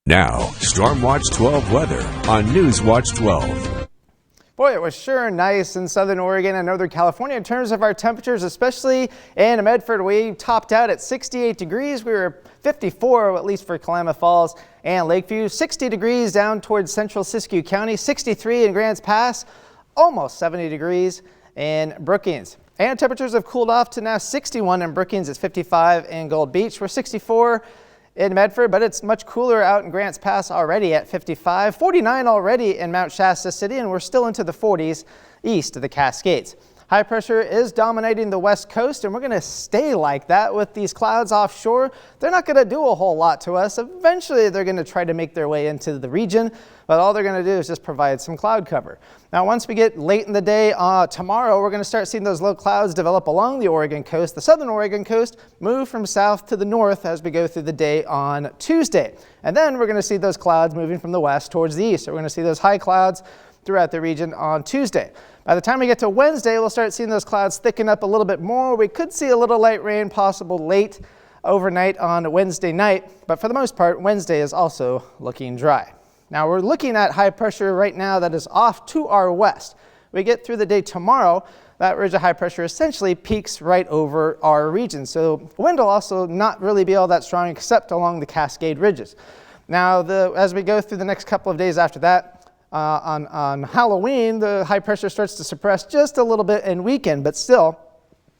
Now, Stormwatch 12 weather on Newswatch 12. Boy, it was sure nice in southern Oregon and northern California in terms of our temperatures, especially in Medford. We topped out at 68 degrees. We were 54, at least for Klamath Falls and Lakeview. 60 degrees down towards central Siskiyou County. 63 in Grants Pass. Almost 70 degrees in Brookings. And temperatures have cooled off to now 61 in Brookings. It's 55 in Gold Beach. We're 64 in Medford, but it's much cooler out in Grants Pass already at 55, 49 already in Mount Shasta City, and we're still into the 40s east of the Cascades. High pressure is dominating the west coast, and we're going to stay like that with these clouds offshore. They're not going to do a whole lot to us. Eventually, they're going to try to make their way into the region, but all they're going to do is just provide some cloud cover. Now, once we get late in the day tomorrow, we're going to start seeing those low clouds develop along the Oregon coast. The southern Oregon coast move from south to the north as we go through the day on Tuesday. And then we're going to see those clouds moving from the west towards the east. So we're going to see those high clouds throughout the region on Tuesday. By the time we get to Wednesday, we'll start seeing those clouds thicken up a little bit more. We could see a little light rain possible late overnight on Wednesday night, but for the most part, Wednesday is also looking dry. Now we're looking at high pressure right now that is off to our west. We get through the day tomorrow, that ridge of high pressure essentially peaks right over our region. So wind will also not really be all that strong except along the Cascade ridges. Now as we go through the next couple of days after that, on Halloween, the high pressure starts to suppress just a little bit and weaken, but still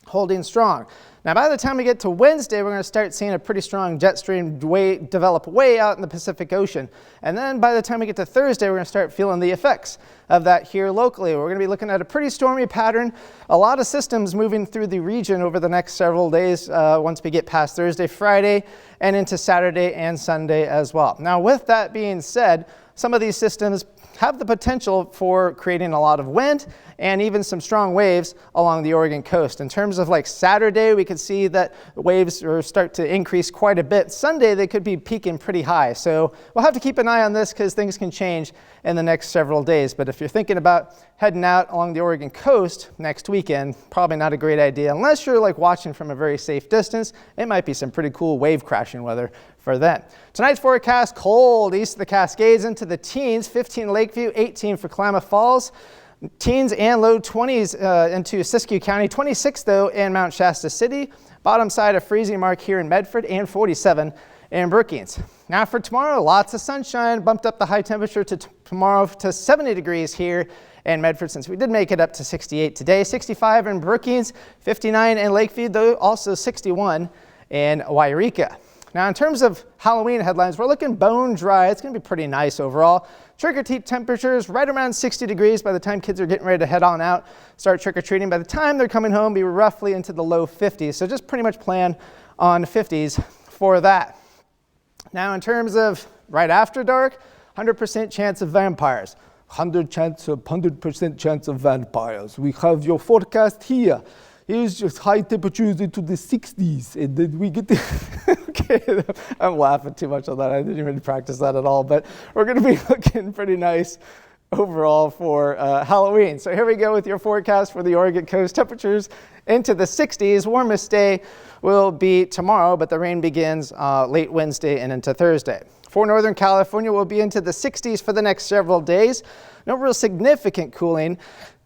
holding strong. Now, by the time we get to Wednesday, we're going to start seeing a pretty strong jet stream develop way out in the Pacific Ocean. And then by the time we get to Thursday, we're going to start feeling the effects of that here locally. We're going to be looking at a pretty stormy pattern. A lot of systems moving through the region over the next several days once we get past Thursday, Friday, and into Saturday and Sunday as well. Now, with that being said, some of these systems have the potential for creating a lot of wind and even some strong waves along the Oregon coast. In terms of like Saturday, we could see that waves start to increase quite a bit. Sunday, they could be peaking pretty high. So we'll have to keep an eye on this because things can change in the next several days. But if you're thinking about heading out along the Oregon coast next weekend, probably not a great idea. Unless you're like watching from a very safe distance, it might be some pretty cool wave crashing weather for then. Tonight's forecast, cold east of the Cascades into the teens, 15 Lakeview, 18 for Klamath Falls. Teens and low 20s into Siskiyou County, 26 though in Mount Shasta City. Bottom side of freezing mark here in Medford and 47 in Brookings. Now for tomorrow, lots of sunshine, bumped up the high temperature to tomorrow to 70 degrees here in Medford since we did make it up to 68 today. 65 in Brookings, 59 in Lakeview, though also 61 in Wairika. Now in terms of Halloween headlines, we're looking bone dry. It's going to be pretty nice overall. Trick-or-treat temperatures right around 60 degrees by the time kids are getting ready to head on out, start trick-or-treating. By the time they're coming home, be roughly into the low 50s. So just pretty much plan on 50s for that. Now in terms of right after dark, 100% chance of vampires. 100% chance of vampires. We have your forecast here. Here's just high temperatures into the 60s, and then we get okay, I'm laughing too much on that. I didn't even practice that at all, but we're going to be looking pretty nice overall for Halloween. So here we go with your forecast for the Oregon coast. Temperatures into the 60s. Warmest day will be tomorrow, but the rain begins late Wednesday and into Thursday. For Northern California, we'll be into the 60s for the next several days. No real significant cooling.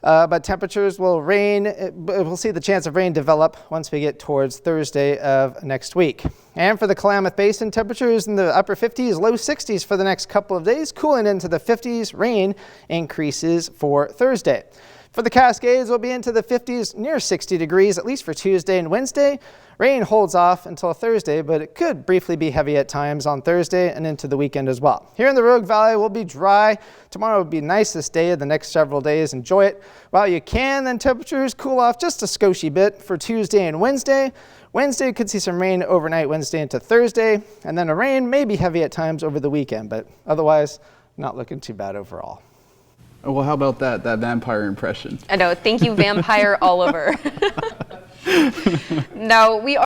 But temperatures will we'll see the chance of rain develop once we get towards Thursday of next week. And for the Klamath Basin, temperatures in the upper 50s, low 60s for the next couple of days, cooling into the 50s. Rain increases for Thursday. For the Cascades, we'll be into the 50s, near 60 degrees, at least for Tuesday and Wednesday. Rain holds off until Thursday, but it could briefly be heavy at times on Thursday and into the weekend as well. Here in the Rogue Valley, we'll be dry. Tomorrow will be nicest day of the next several days. Enjoy it while you can. Then temperatures cool off just a skoshie bit for Tuesday and Wednesday. Wednesday could see some rain overnight Wednesday into Thursday, and then a rain may be heavy at times over the weekend, but otherwise not looking too bad overall. Well, how about that vampire impression? I know. Thank you, Vampire Oliver. Now, we